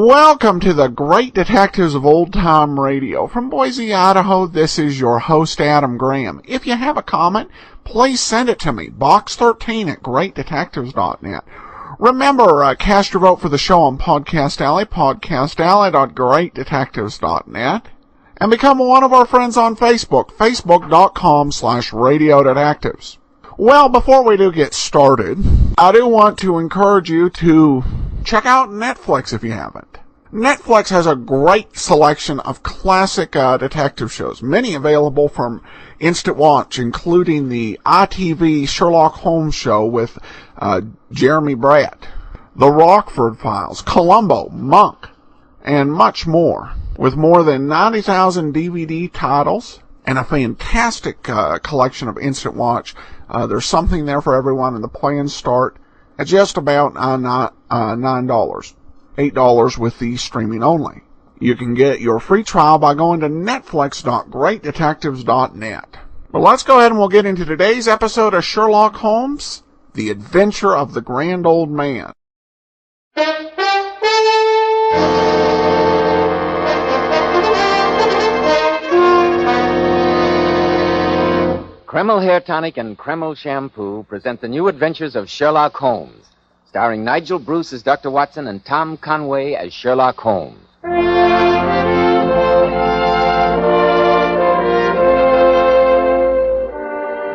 Welcome to the Great Detectives of Old Time Radio. From Boise, Idaho, this is your host, Adam Graham. If you have a comment, please send it to me, box13 at greatdetectives.net. Remember, cast your vote for the show on Podcast Alley, podcastalley.greatdetectives.net. And become one of our friends on Facebook, facebook.com/radiodetectives. Well, before we do get started, I do want to encourage you to check out Netflix if you haven't. Netflix has a great selection of classic detective shows, many available from Instant Watch, including the ITV Sherlock Holmes show with Jeremy Brett, The Rockford Files, Columbo, Monk, and much more. With more than 90,000 DVD titles and a fantastic collection of Instant Watch, there's something there for everyone, and the plans start at just about $9, $8 with the streaming only. You can get your free trial by going to netflix.greatdetectives.net. But let's go ahead and we'll get into today's episode of Sherlock Holmes, The Adventure of the Grand Old Man. Kreml Hair Tonic and Kreml Shampoo present the new adventures of Sherlock Holmes, starring Nigel Bruce as Dr. Watson and Tom Conway as Sherlock Holmes.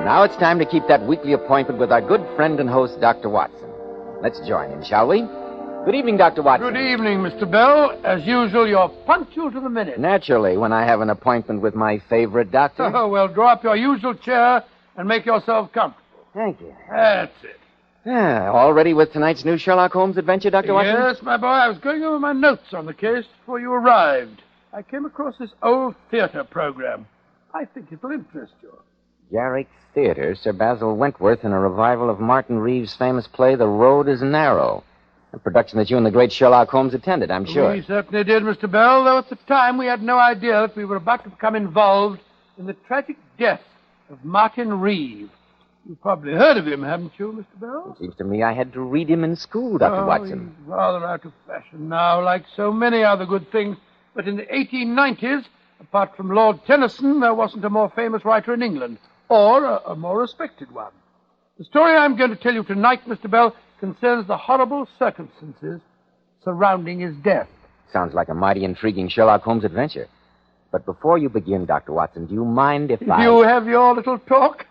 Now it's time to keep that weekly appointment with our good friend and host, Dr. Watson. Let's join him, shall we? Good evening, Dr. Watson. Good evening, Mr. Bell. As usual, you're punctual to the minute. Naturally, when I have an appointment with my favorite doctor. Oh, well, draw up your usual chair and make yourself comfortable. Thank you. That's it. All ready with tonight's new Sherlock Holmes adventure, Dr. Watson? Yes, my boy. I was going over my notes on the case before you arrived. I came across this old theater program. I think it'll interest you. Garrick Theater, Sir Basil Wentworth in a revival of Martin Reeves' famous play, The Road is Narrow. A production that you and the great Sherlock Holmes attended, I'm sure. We certainly did, Mr. Bell, though at the time we had no idea that we were about to become involved in the tragic death of Martin Reeves. You've probably heard of him, haven't you, Mr. Bell? It seems to me I had to read him in school, Dr. Watson. He's rather out of fashion now, like so many other good things. But in the 1890s, apart from Lord Tennyson, there wasn't a more famous writer in England, or a more respected one. The story I'm going to tell you tonight, Mr. Bell, concerns the horrible circumstances surrounding his death. Sounds like a mighty intriguing Sherlock Holmes adventure. But before you begin, Dr. Watson, do you mind if I... You have your little talk?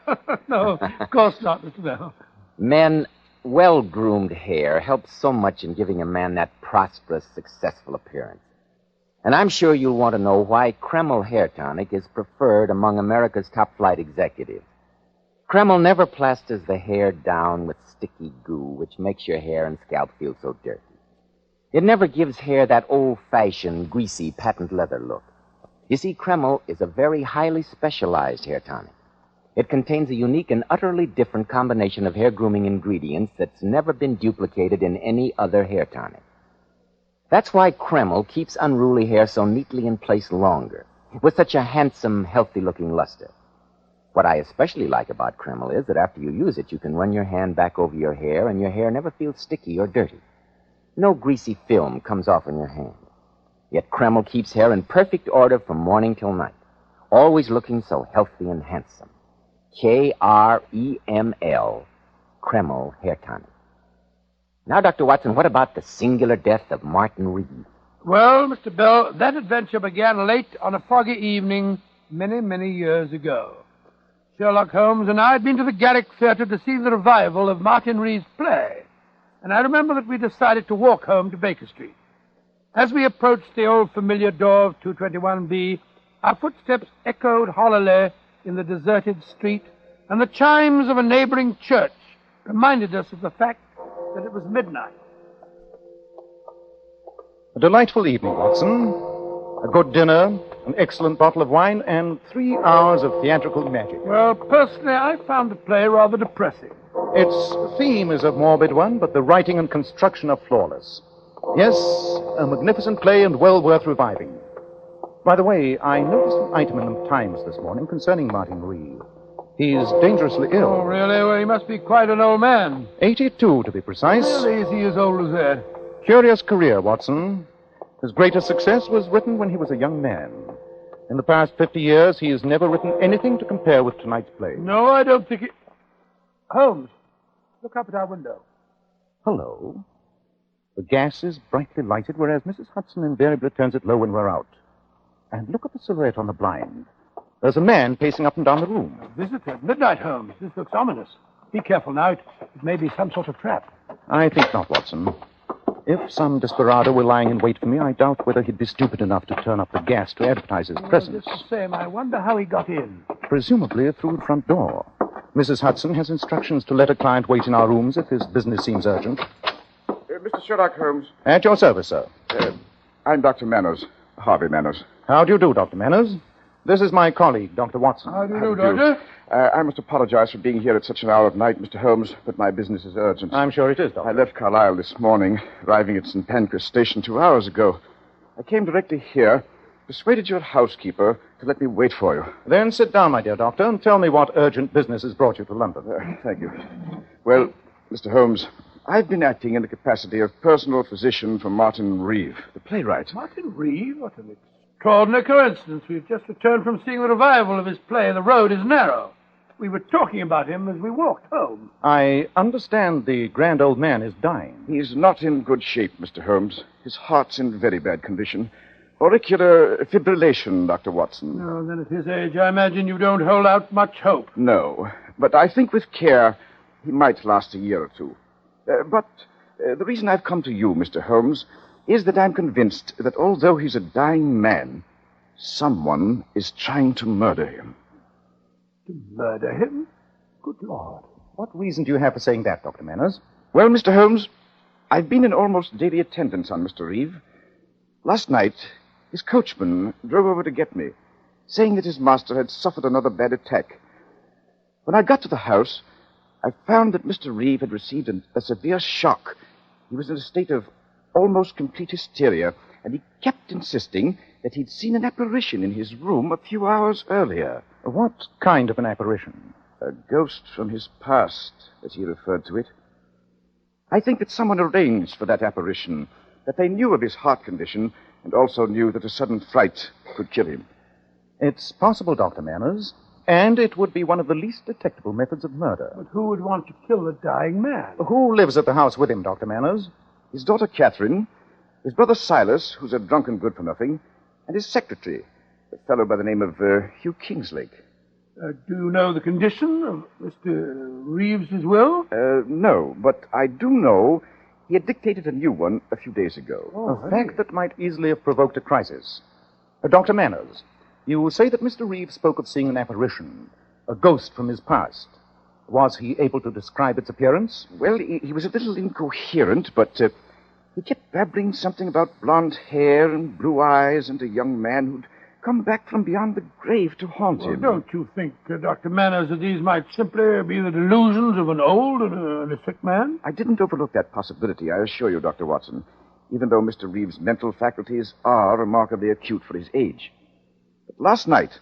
No, of course not, Mr. Bell. Men, well-groomed hair helps so much in giving a man that prosperous, successful appearance. And I'm sure you'll want to know why Kreml Hair Tonic is preferred among America's top-flight executives. Kreml never plasters the hair down with sticky goo, which makes your hair and scalp feel so dirty. It never gives hair that old-fashioned, greasy, patent leather look. You see, Kreml is a very highly specialized hair tonic. It contains a unique and utterly different combination of hair grooming ingredients that's never been duplicated in any other hair tonic. That's why Kreml keeps unruly hair so neatly in place longer, with such a handsome, healthy-looking luster. What I especially like about Kreml is that after you use it, you can run your hand back over your hair, and your hair never feels sticky or dirty. No greasy film comes off on your hand. Yet Kreml keeps hair in perfect order from morning till night, always looking so healthy and handsome. Kreml, Kreml Hair Tonic. Now, Dr. Watson, what about the singular death of Martin Reeves? Well, Mr. Bell, that adventure began late on a foggy evening many, many years ago. Sherlock Holmes and I had been to the Garrick Theater to see the revival of Martin Reeves' play, and I remember that we decided to walk home to Baker Street. As we approached the old familiar door of 221B, our footsteps echoed hollowly in the deserted street, and the chimes of a neighboring church reminded us of the fact that it was midnight. A delightful evening, Watson. A good dinner, an excellent bottle of wine, and 3 hours of theatrical magic. Well, personally, I found the play rather depressing. Its theme is a morbid one, but the writing and construction are flawless. Yes, a magnificent play and well worth reviving. By the way, I noticed an item in the Times this morning concerning Martin Reeves. He's dangerously ill. Oh, really? Well, he must be quite an old man. 82, to be precise. Really, is he as old as that? Curious career, Watson. His greatest success was written when he was a young man. In the past 50 years, he has never written anything to compare with tonight's play. No, I don't think it... Holmes, look up at our window. Hello. The gas is brightly lighted, whereas Mrs. Hudson invariably turns it low when we're out. And look at the silhouette on the blind. There's a man pacing up and down the room. A visitor at midnight, Holmes. This looks ominous. Be careful now. It may be some sort of trap. I think not, Watson. If some desperado were lying in wait for me, I doubt whether he'd be stupid enough to turn up the gas to advertise his presence. Just the same, I wonder how he got in. Presumably through the front door. Mrs. Hudson has instructions to let a client wait in our rooms if his business seems urgent. Mr. Sherlock Holmes. At your service, sir. I'm Dr. Manners, Harvey Manners. How do you do, Dr. Manners? This is my colleague, Dr. Watson. How do you do, Doctor? I must apologize for being here at such an hour of night, Mr. Holmes, but my business is urgent. I'm sure it is, Doctor. I left Carlisle this morning, arriving at St. Pancras Station 2 hours ago. I came directly here, persuaded your housekeeper to let me wait for you. Then sit down, my dear doctor, and tell me what urgent business has brought you to London. Thank you. Well, Mr. Holmes, I've been acting in the capacity of personal physician for Martin Reeve, the playwright. Martin Reeve? What an extraordinary coincidence. We've just returned from seeing the revival of his play, The Road is Narrow. We were talking about him as we walked home. I understand the grand old man is dying. He's not in good shape, Mr. Holmes. His heart's in very bad condition. Auricular fibrillation, Dr. Watson. Oh, then at his age, I imagine you don't hold out much hope. No, but I think with care, he might last a year or two. But the reason I've come to you, Mr. Holmes, is that I'm convinced that although he's a dying man, someone is trying to murder him. To murder him? Good Lord. What reason do you have for saying that, Dr. Manners? Well, Mr. Holmes, I've been in almost daily attendance on Mr. Reeve. Last night, his coachman drove over to get me, saying that his master had suffered another bad attack. When I got to the house, I found that Mr. Reeve had received a severe shock. He was in a state of almost complete hysteria, and he kept insisting that he'd seen an apparition in his room a few hours earlier. What kind of an apparition? A ghost from his past, as he referred to it. I think that someone arranged for that apparition, that they knew of his heart condition, and also knew that a sudden fright could kill him. It's possible, Dr. Manners, and it would be one of the least detectable methods of murder. But who would want to kill a dying man? Who lives at the house with him, Dr. Manners? His daughter Catherine, his brother Silas, who's a drunken good-for-nothing, and his secretary, a fellow by the name of Hugh Kingslake. Do you know the condition of Mr. Reeves's will? No, but I do know he had dictated a new one a few days ago. A fact that might easily have provoked a crisis. Dr. Manners, you say that Mr. Reeve spoke of seeing an apparition, a ghost from his past. Was he able to describe its appearance? Well, he was a little incoherent, but he kept babbling something about blonde hair and blue eyes and a young man who'd come back from beyond the grave to haunt him. Don't you think, Dr. Manners, that these might simply be the delusions of an old and a sick man? I didn't overlook that possibility, I assure you, Dr. Watson, even though Mr. Reeve's mental faculties are remarkably acute for his age. But last night,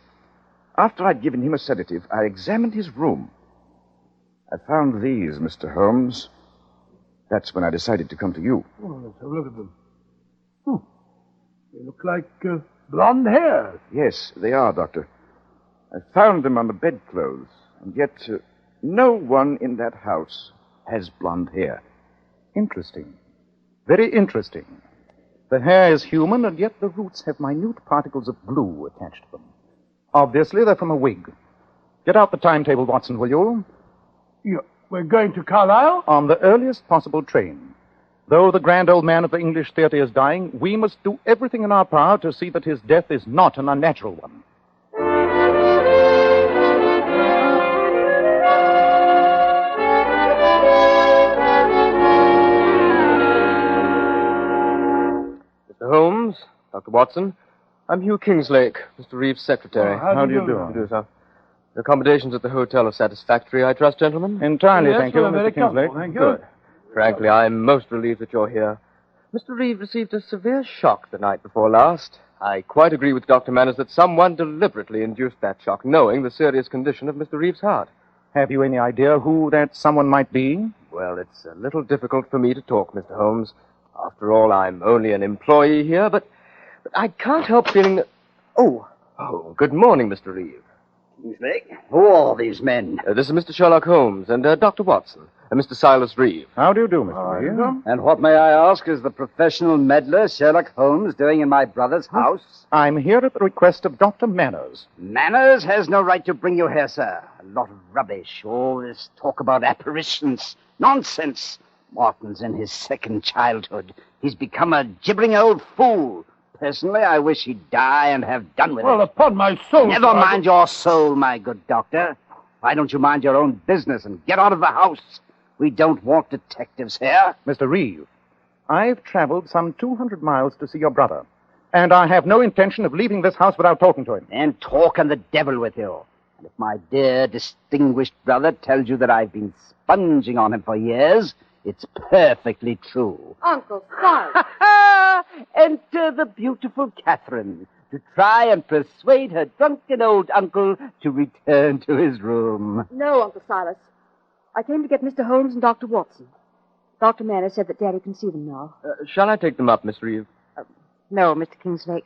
after I'd given him a sedative, I examined his room. I found these, Mr. Holmes. That's when I decided to come to you. Oh, let's have a look at them. They look like blonde hair. Yes, they are, Doctor. I found them on the bedclothes, and yet no one in that house has blonde hair. Interesting. Very interesting. The hair is human, and yet the roots have minute particles of glue attached to them. Obviously, they're from a wig. Get out the timetable, Watson, will you? We're going to Carlisle? On the earliest possible train. Though the grand old man of the English theater is dying, we must do everything in our power to see that his death is not an unnatural one. Mr. Holmes, Dr. Watson, I'm Hugh Kingslake, Mr. Reeve's secretary. How do you do? How do you do, sir? The accommodations at the hotel are satisfactory, I trust, gentlemen? Entirely, Yes, thank you, we're very Mr. Kingslake. comfortable, thank you. Good. Frankly, I'm most relieved that you're here. Mr. Reeve received a severe shock the night before last. I quite agree with Dr. Manners that someone deliberately induced that shock, knowing the serious condition of Mr. Reeve's heart. Have you any idea who that someone might be? Well, it's a little difficult for me to talk, Mr. Holmes. After all, I'm only an employee here, but I can't help feeling that... Oh, good morning, Mr. Reeve. Kingslake, who are these men? This is Mr. Sherlock Holmes and Dr. Watson, and Mr. Silas Reeve. How do you do, Mr. Reeve? And what, may I ask, is the professional meddler Sherlock Holmes doing in my brother's house? I'm here at the request of Dr. Manners. Manners has no right to bring you here, sir. A lot of rubbish. All this talk about apparitions. Nonsense. Martin's in his second childhood. He's become a gibbering old fool. Personally, I wish he'd die and have done with Well, it. upon my soul, Never sir, mind your soul, my good doctor. Why don't you mind your own business and get out of the house? We don't want detectives here. Mr. Reeve, I've traveled some 200 miles to see your brother, and I have no intention of leaving this house without talking to him. Then talk and the devil with you. And if my dear, distinguished brother tells you that I've been sponging on him for years, it's perfectly true. Uncle Silas. Enter the beautiful Catherine to try and persuade her drunken old uncle to return to his room. No, Uncle Silas. I came to get Mr. Holmes and Dr. Watson. Dr. Manor said that Daddy can see them now. Shall I take them up, Miss Reeve? No, Mr. Kingslake.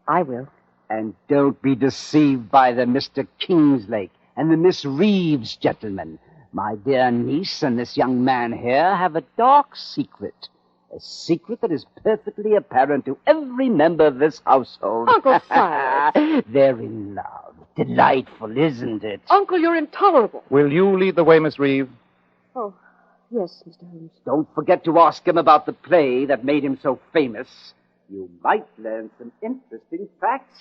I will. And don't be deceived by the Mr. Kingslake and the Miss Reeves gentlemen. My dear niece and this young man here have a dark secret. A secret that is perfectly apparent to every member of this household. Uncle Silas. They're in love. Delightful, isn't it? Uncle, you're intolerable. Will you lead the way, Miss Reeve? Oh, yes, Mr. Holmes. Don't forget to ask him about the play that made him so famous. You might learn some interesting facts.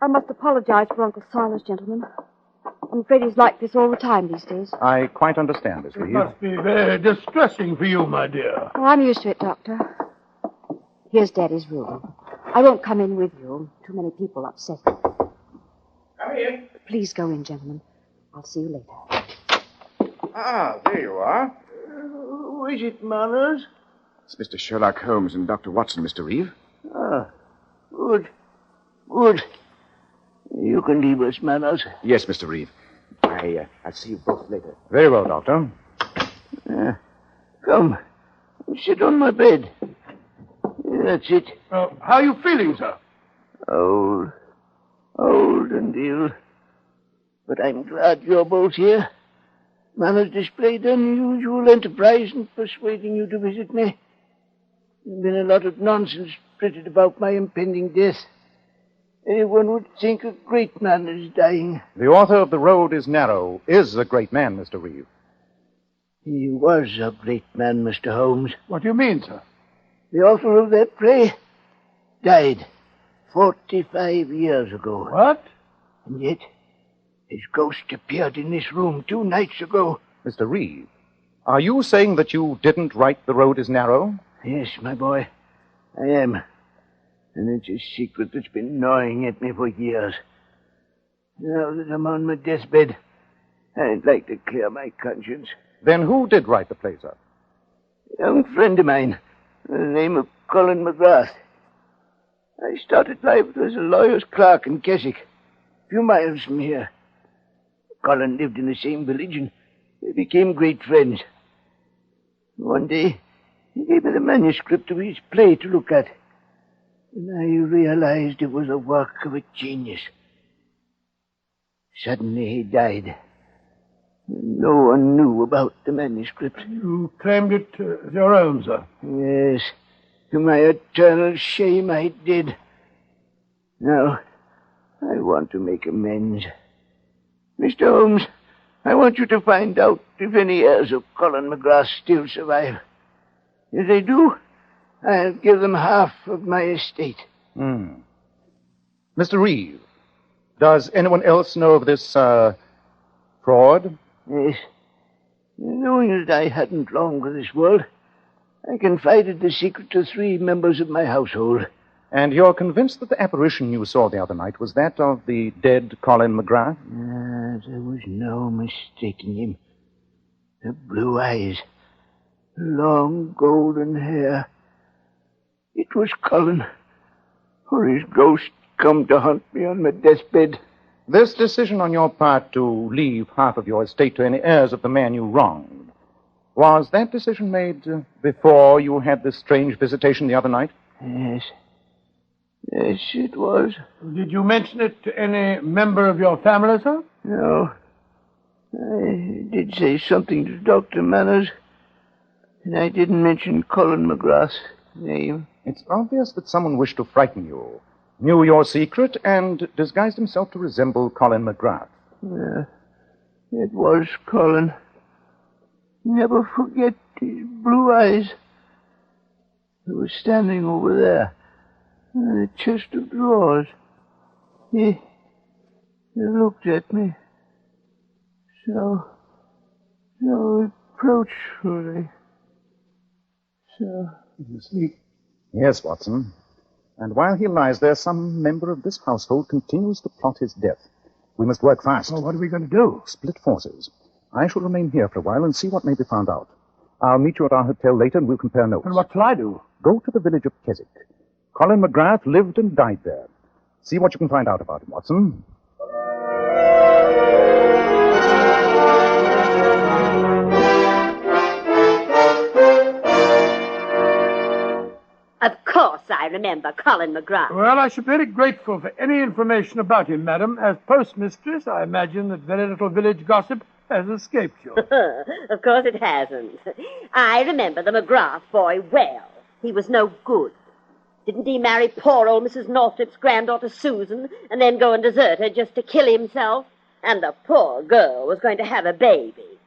I must apologize for Uncle Silas, gentlemen. I'm afraid he's like this all the time these days. I quite understand, Miss it Reeve. must be very distressing for you, my dear. Oh, I'm used to it, Doctor. Here's Daddy's room. I won't come in with you. Too many people upset. Come in. Please go in, gentlemen. I'll see you later. Ah, there you are. Who is it, Manners? It's Mr. Sherlock Holmes and Dr. Watson, Mr. Reeve. Ah, good. Good. You can leave us, Manners. Yes, Mr. Reeve. I'll see you both later. Very well, Doctor. Come. Sit on my bed. That's it. How are you feeling, sir? Old. Old and ill. But I'm glad you're both here. Manners displayed unusual enterprise in persuading you to visit me. There's been a lot of nonsense printed about my impending death. Anyone would think a great man is dying. The author of The Road is Narrow is a great man, Mr. Reeve. He was a great man, Mr. Holmes. What do you mean, sir? The author of that play died 45 years ago. What? And yet, his ghost appeared in this room 2 nights ago. Mr. Reeve, are you saying that you didn't write The Road is Narrow? Yes, my boy, I am. And it's a secret that's been gnawing at me for years. Now that I'm on my deathbed, I'd like to clear my conscience. Then who did write the play, sir? A young friend of mine, by the name of Colin McGrath. I started life as a lawyer's clerk in Keswick, a few miles from here. Colin lived in the same village, and we became great friends. One day, he gave me the manuscript of his play to look at, and I realized it was a work of a genius. Suddenly he died. No one knew about the manuscript. You claimed it as your own, sir. Yes, to my eternal shame I did. Now, I want to make amends. Mr. Holmes, I want you to find out if any heirs of Colin McGrath still survive. If they do, I'll give them half of my estate. Mr. Reeve, does anyone else know of this, fraud? Yes. Knowing that I hadn't long for this world, I confided the secret to 3 members of my household. And you're convinced that the apparition you saw the other night was that of the dead Colin McGrath? There was no mistaking him. The blue eyes, the long golden hair. It was Colin, or his ghost come to haunt me on my deathbed. This decision on your part to leave half of your estate to any heirs of the man you wronged, Was that decision made before you had this strange visitation the other night? Yes. Yes, it was. Did you mention it to any member of your family, sir? No. I did say something to Dr. Manners, and I didn't mention Colin McGrath's name. It's obvious that someone wished to frighten you, knew your secret, and disguised himself to resemble Colin McGrath. It was Colin. Never forget his blue eyes. He was standing over there in the chest of drawers. He looked at me so reproachfully. So... You sleep? Yes, Watson. And while he lies there, some member of this household continues to plot his death. We must work fast. Well, what are we going to do? Split forces. I shall remain here for a while and see what may be found out. I'll meet you at our hotel later and we'll compare notes. And what shall I do? Go to the village of Keswick. Colin McGrath lived and died there. See what you can find out about him, Watson. Of course I remember Colin McGrath. Well, I should be very grateful for any information about him, madam. As postmistress, I imagine that very little village gossip has escaped you. Of course it hasn't. I remember the McGrath boy well. He was no good. Didn't he marry poor old Mrs. Northrip's granddaughter Susan and then go and desert her just to kill himself? And the poor girl was going to have a baby.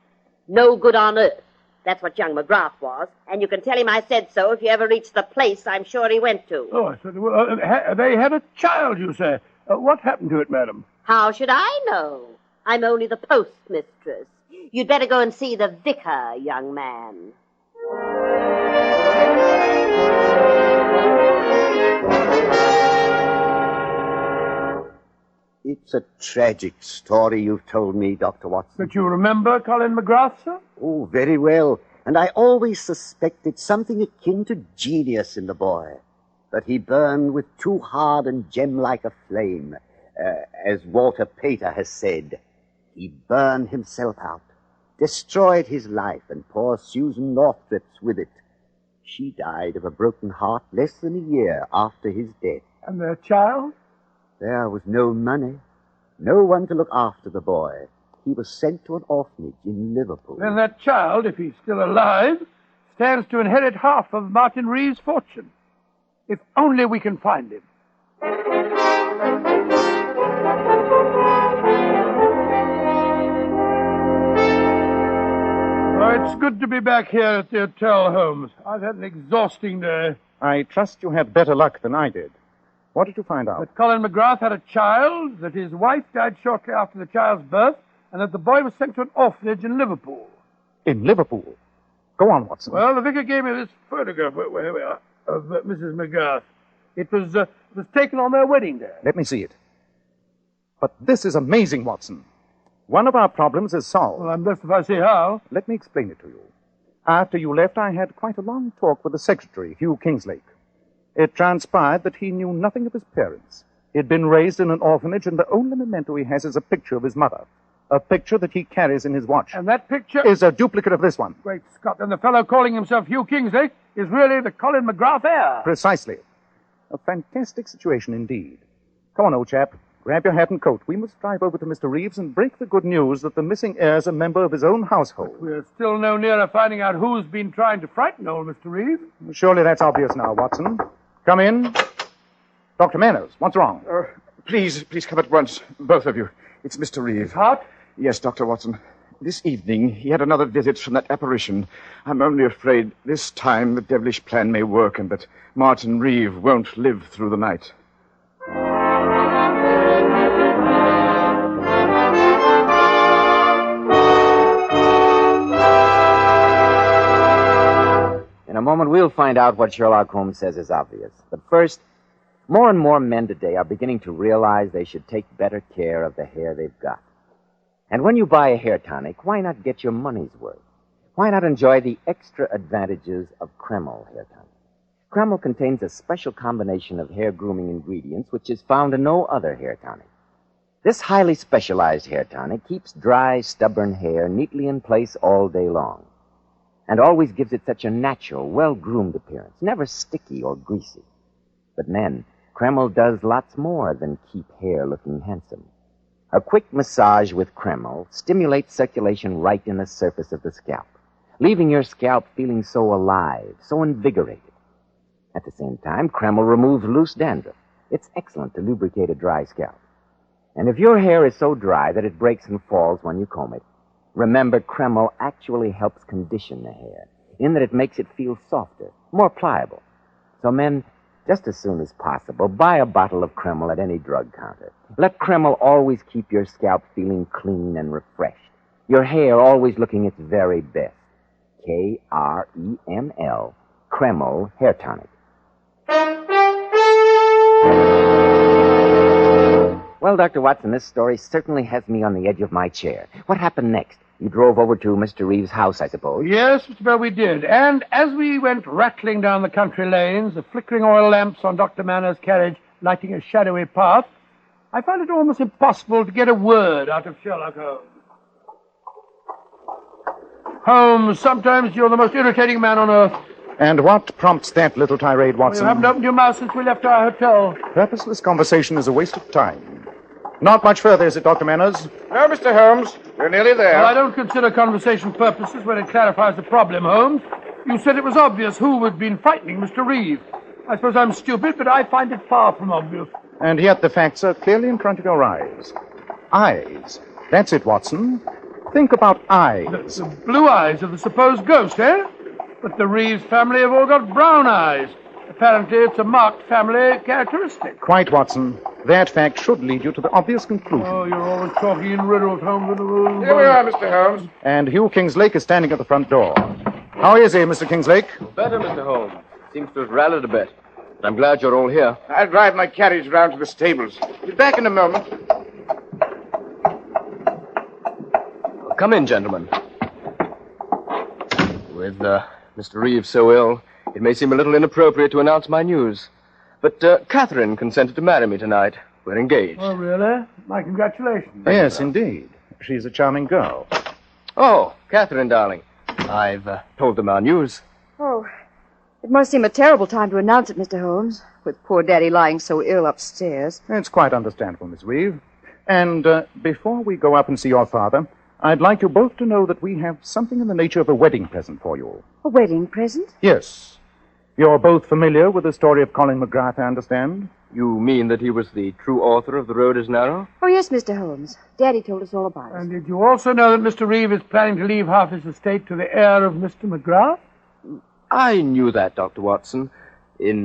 No good on earth. That's what young McGrath was. And you can tell him I said so if you ever reach the place I'm sure he went to. Oh, I said, well, they had a child, you say. What happened to it, madam? How should I know? I'm only the postmistress. You'd better go and see the vicar, young man. It's a tragic story you've told me, Dr. Watson. But you remember Colin McGrath, sir? Oh, very well. And I always suspected something akin to genius in the boy. But he burned with too hard and gem-like a flame. As Walter Pater has said, he burned himself out, destroyed his life, and poor Susan Northrip's with it. She died of a broken heart less than a year after his death. And their child? There was no money, no one to look after the boy. He was sent to an orphanage in Liverpool. Then that child, if he's still alive, stands to inherit half of Martin Reeve's fortune. If only we can find him. Oh, it's good to be back here at the hotel, Holmes. I've had an exhausting day. I trust you had better luck than I did. What did you find out? That Colin McGrath had a child, that his wife died shortly after the child's birth, and that the boy was sent to an orphanage in Liverpool. In Liverpool? Go on, Watson. Well, the vicar gave me this photograph, here we are, of Mrs. McGrath. It was taken on their wedding day. Let me see it. But this is amazing, Watson. One of our problems is solved. Well, I'm blessed if I see how. Let me explain it to you. After you left, I had quite a long talk with the secretary, Hugh Kingslake. It transpired that he knew nothing of his parents. He'd been raised in an orphanage, and the only memento he has is a picture of his mother. A picture that he carries in his watch. And that picture is a duplicate of this one. Great Scott. And the fellow calling himself Hugh Kingsley is really the Colin McGrath heir. Precisely. A fantastic situation indeed. Come on, old chap. Grab your hat and coat. We must drive over to Mr. Reeves and break the good news that the missing heir's a member of his own household. But we're still no nearer finding out who's been trying to frighten old Mr. Reeves. Surely that's obvious now, Watson. Come in. Dr. Manners, what's wrong? Please come at once, both of you. It's Mr. Reeve. Hot? Yes, Dr. Watson. This evening, he had another visit from that apparition. I'm only afraid this time the devilish plan may work and that Martin Reeve won't live through the night. In a moment, we'll find out what Sherlock Holmes says is obvious. But first, more and more men today are beginning to realize they should take better care of the hair they've got. And when you buy a hair tonic, why not get your money's worth? Why not enjoy the extra advantages of Kreml hair tonic? Kreml contains a special combination of hair grooming ingredients which is found in no other hair tonic. This highly specialized hair tonic keeps dry, stubborn hair neatly in place all day long. and always gives it such a natural, well-groomed appearance, never sticky or greasy. But men, Kreml does lots more than keep hair looking handsome. A quick massage with Kreml stimulates circulation right in the surface of the scalp, leaving your scalp feeling so alive, so invigorated. At the same time, Kreml removes loose dandruff. It's excellent to lubricate a dry scalp. And if your hair is so dry that it breaks and falls when you comb it, remember Kreml actually helps condition the hair, in that it makes it feel softer, more pliable. So men, just as soon as possible, buy a bottle of Kreml at any drug counter. Let Kreml always keep your scalp feeling clean and refreshed, your hair always looking its very best. Kreml, Kreml Hair Tonic. Well, Dr. Watson, this story certainly has me on the edge of my chair. What happened next? You drove over to Mr. Reeves' house, I suppose. Yes, Mr. Bell, we did. And as we went rattling down the country lanes, the flickering oil lamps on Dr. Manners' carriage lighting a shadowy path, I found it almost impossible to get a word out of Sherlock Holmes. Holmes, sometimes you're the most irritating man on earth. And what prompts that little tirade, Watson? You haven't opened your mouth since we left our hotel. Purposeless conversation is a waste of time. Not much further, is it, Dr. Manners? No, Mr. Holmes. We're nearly there. Well, I don't consider conversation purposes when it clarifies the problem, Holmes. You said it was obvious who had been frightening Mr. Reeve. I suppose I'm stupid, but I find it far from obvious. And yet the facts are clearly in front of your eyes. Eyes. That's it, Watson. Think about eyes. The blue eyes of the supposed ghost, eh? But the Reeves family have all got brown eyes. Apparently, it's a marked family characteristic. Quite, Watson. That fact should lead you to the obvious conclusion. Oh, you're always talking in riddles, Holmes. Here we are, Mr. Holmes. And Hugh Kingslake is standing at the front door. How is he, Mr. Kingslake? Better, Mr. Holmes. Seems to have rallied a bit. But I'm glad you're all here. I'll drive my carriage round to the stables. Be back in a moment. Come in, gentlemen. With Mr. Reeves so ill, it may seem a little inappropriate to announce my news. But Catherine consented to marry me tonight. We're engaged. Oh, really? My congratulations. Yes, indeed. She's a charming girl. Oh, Catherine, darling. I've told them our news. Oh, it must seem a terrible time to announce it, Mr. Holmes, with poor Daddy lying so ill upstairs. It's quite understandable, Miss Reeve. And before we go up and see your father, I'd like you both to know that we have something in the nature of a wedding present for you. A wedding present? Yes. You're both familiar with the story of Colin McGrath, I understand? You mean that he was the true author of The Road is Narrow? Oh, yes, Mr. Holmes. Daddy told us all about it. And did you also know that Mr. Reeve is planning to leave half his estate to the heir of Mr. McGrath? I knew that, Dr. Watson. In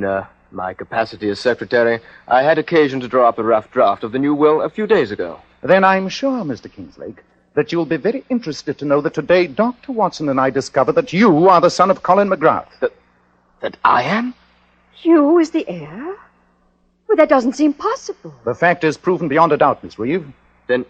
my capacity as secretary, I had occasion to draw up a rough draft of the new will a few days ago. Then I'm sure, Mr. Kingslake, that you'll be very interested to know that today Dr. Watson and I discovered that you are the son of Colin McGrath. That I am? You is the heir? Well, that doesn't seem possible. The fact is proven beyond a doubt, Miss Reeve. Then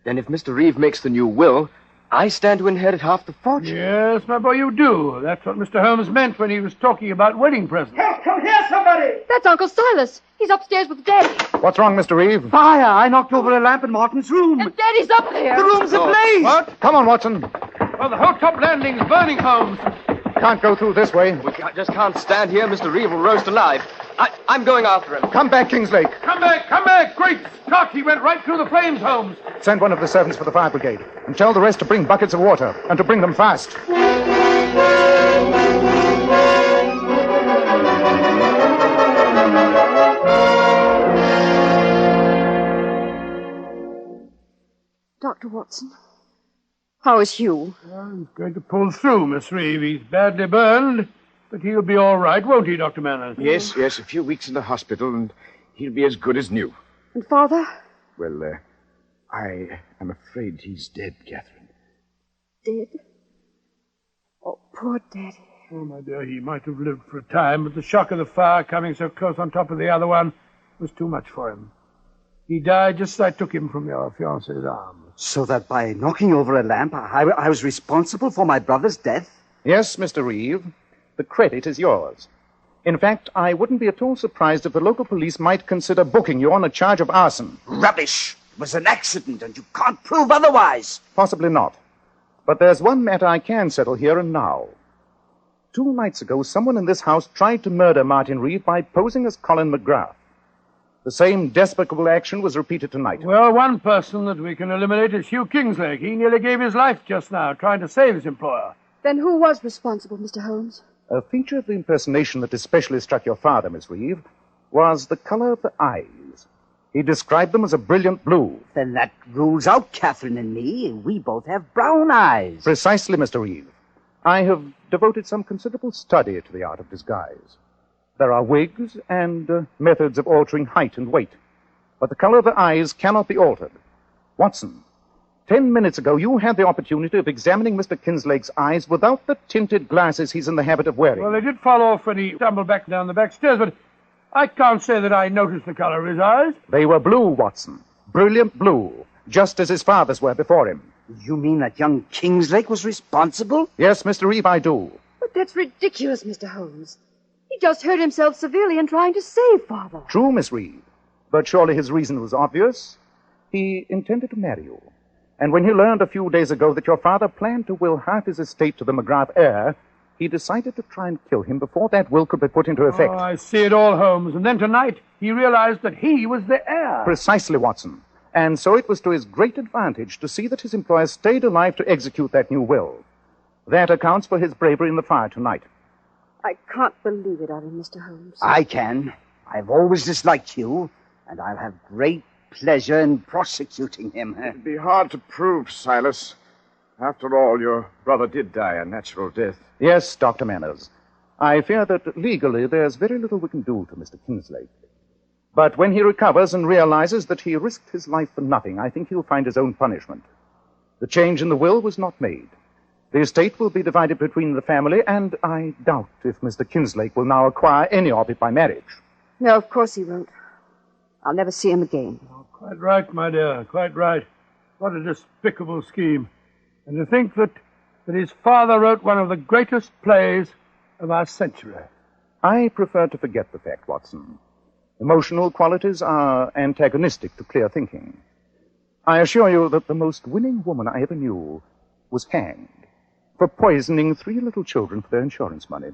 if Mr. Reeve makes the new will, I stand to inherit half the fortune. Yes, my boy, you do. That's what Mr. Holmes meant when he was talking about wedding presents. Help! Come here, somebody! That's Uncle Silas. He's upstairs with Daddy. What's wrong, Mr. Reeve? Fire! I knocked over a lamp in Martin's room. And Daddy's up there. The room's ablaze. What? Come on, Watson. Well, the whole top landing's burning, Holmes. Can't go through this way. We just can't stand here. Mr. Reeve will roast alive. I'm going after him. Come back, Kingslake. Come back! Great Scott, he went right through the flames, Holmes. Send one of the servants for the fire brigade. And tell the rest to bring buckets of water. And to bring them fast. Dr. Watson, how is Hugh? Well, he's going to pull through, Miss Reeve. He's badly burned, but he'll be all right, won't he, Dr. Manners? Yes, a few weeks in the hospital, and he'll be as good as new. And Father? Well, I am afraid he's dead, Catherine. Dead? Oh, poor Daddy. Oh, my dear, he might have lived for a time, but the shock of the fire coming so close on top of the other one was too much for him. He died just as I took him from your fiancé's arms. So that by knocking over a lamp, I was responsible for my brother's death? Yes, Mr. Reeve. The credit is yours. In fact, I wouldn't be at all surprised if the local police might consider booking you on a charge of arson. Rubbish! It was an accident, and you can't prove otherwise. Possibly not. But there's one matter I can settle here and now. 2 nights ago, someone in this house tried to murder Martin Reeve by posing as Colin McGrath. The same despicable action was repeated tonight. Well, one person that we can eliminate is Hugh Kingslake. He nearly gave his life just now, trying to save his employer. Then who was responsible, Mr. Holmes? A feature of the impersonation that especially struck your father, Miss Reeve, was the color of the eyes. He described them as a brilliant blue. Then that rules out Catherine and me. We both have brown eyes. Precisely, Mr. Reeve. I have devoted some considerable study to the art of disguise. There are wigs and methods of altering height and weight. But the color of the eyes cannot be altered. Watson, 10 minutes ago you had the opportunity of examining Mr. Kinslake's eyes without the tinted glasses he's in the habit of wearing. Well, they did fall off when he stumbled back down the back stairs, but I can't say that I noticed the color of his eyes. They were blue, Watson. Brilliant blue, just as his father's were before him. You mean that young Kingslake was responsible? Yes, Mr. Reeve, I do. But that's ridiculous, Mr. Holmes. He just hurt himself severely in trying to save Father. True, Miss Reeve. But surely his reason was obvious. He intended to marry you. And when he learned a few days ago that your father planned to will half his estate to the McGrath heir, he decided to try and kill him before that will could be put into effect. Oh, I see it all, Holmes. And then tonight, he realized that he was the heir. Precisely, Watson. And so it was to his great advantage to see that his employer stayed alive to execute that new will. That accounts for his bravery in the fire tonight. I can't believe it of him, Mr. Holmes. I can. I've always disliked you, and I'll have great pleasure in prosecuting him. It'd be hard to prove, Silas. After all, your brother did die a natural death. Yes, Dr. Manners. I fear that legally there's very little we can do to Mr. Kinslake. But when he recovers and realizes that he risked his life for nothing, I think he'll find his own punishment. The change in the will was not made. The estate will be divided between the family, and I doubt if Mr. Kinslake will now acquire any of it by marriage. No, of course he won't. I'll never see him again. Oh, quite right, my dear, quite right. What a despicable scheme. And to think that his father wrote one of the greatest plays of our century. I prefer to forget the fact, Watson. Emotional qualities are antagonistic to clear thinking. I assure you that the most winning woman I ever knew was hanged for poisoning 3 little children for their insurance money.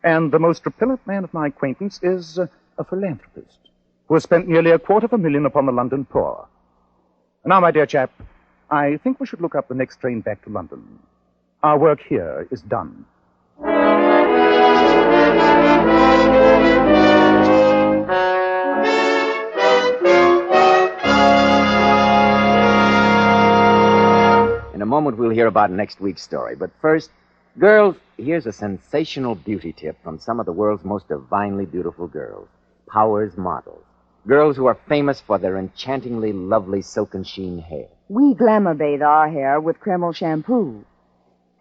And the most repellent man of my acquaintance is a philanthropist who has spent nearly $250,000 upon the London poor. Now, my dear chap, I think we should look up the next train back to London. Our work here is done. In a moment, we'll hear about next week's story. But first, girls, here's a sensational beauty tip from some of the world's most divinely beautiful girls. Powers models. Girls who are famous for their enchantingly lovely silken sheen hair. We glamour bathe our hair with Kreml shampoo.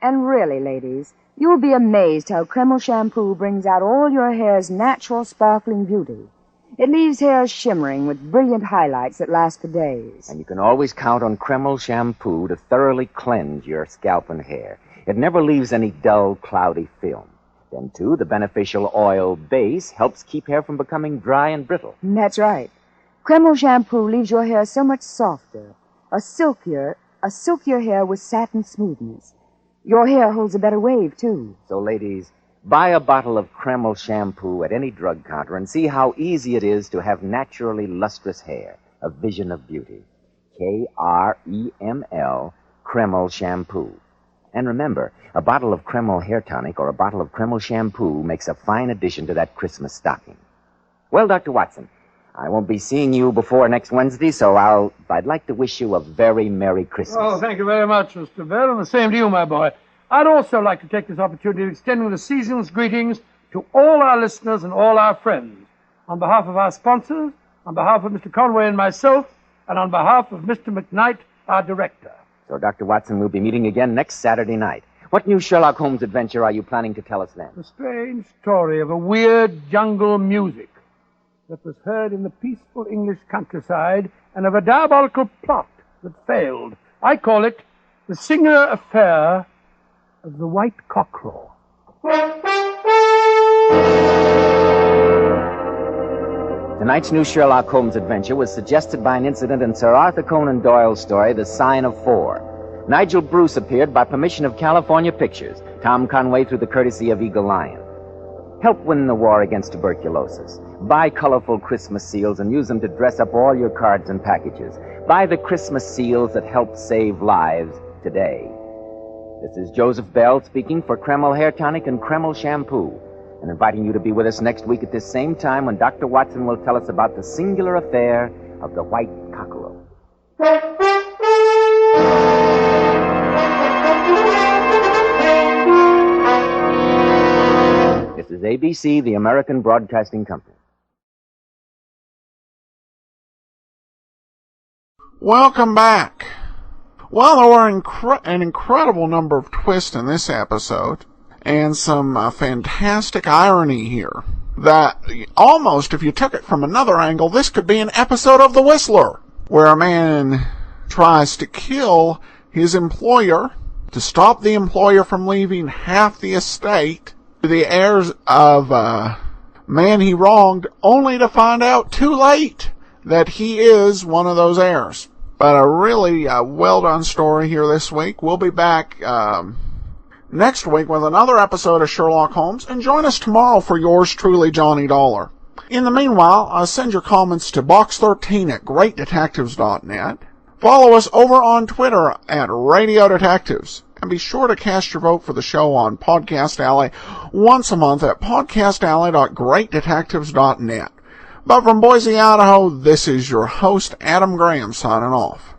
And really, ladies, you'll be amazed how Kreml shampoo brings out all your hair's natural sparkling beauty. It leaves hair shimmering with brilliant highlights that last for days. And you can always count on Kreml shampoo to thoroughly cleanse your scalp and hair. It never leaves any dull, cloudy film. Then, too, the beneficial oil base helps keep hair from becoming dry and brittle. That's right. Kreml shampoo leaves your hair so much softer, a silkier hair with satin smoothness. Your hair holds a better wave, too. So, ladies, buy a bottle of Kreml shampoo at any drug counter and see how easy it is to have naturally lustrous hair, a vision of beauty. Kreml, Kreml shampoo. And remember, a bottle of Kreml hair tonic or a bottle of Kreml shampoo makes a fine addition to that Christmas stocking. Well, Dr. Watson, I won't be seeing you before next Wednesday, so I'd like to wish you a very Merry Christmas. Oh, thank you very much, Mr. Bell, and the same to you, my boy. I'd also like to take this opportunity of extending the season's greetings to all our listeners and all our friends. On behalf of our sponsors, on behalf of Mr. Conway and myself, and on behalf of Mr. McKnight, our director. So, Dr. Watson, we'll be meeting again next Saturday night. What new Sherlock Holmes adventure are you planning to tell us then? A strange story of a weird jungle music that was heard in the peaceful English countryside and of a diabolical plot that failed. I call it The Singer Affair of the White Cockerel. Tonight's new Sherlock Holmes adventure was suggested by an incident in Sir Arthur Conan Doyle's story, The Sign of Four. Nigel Bruce appeared by permission of California Pictures. Tom Conway through the courtesy of Eagle Lion. Help win the war against tuberculosis. Buy colorful Christmas seals and use them to dress up all your cards and packages. Buy the Christmas seals that help save lives today. This is Joseph Bell speaking for Kreml Hair Tonic and Kreml Shampoo, and inviting you to be with us next week at this same time when Dr. Watson will tell us about the singular affair of the white cockerel. This is ABC, the American Broadcasting Company. Welcome back. Well, there were an incredible number of twists in this episode, and some fantastic irony here. That almost, if you took it from another angle, this could be an episode of The Whistler, where a man tries to kill his employer to stop the employer from leaving half the estate to the heirs of a man he wronged, only to find out too late that he is one of those heirs. But a really well-done story here this week. We'll be back next week with another episode of Sherlock Holmes, and join us tomorrow for yours truly, Johnny Dollar. In the meanwhile, send your comments to box13@greatdetectives.net. Follow us over on Twitter at Radio Detectives. And be sure to cast your vote for the show on Podcast Alley once a month at podcastalley.greatdetectives.net. But from Boise, Idaho, this is your host, Adam Graham, signing off.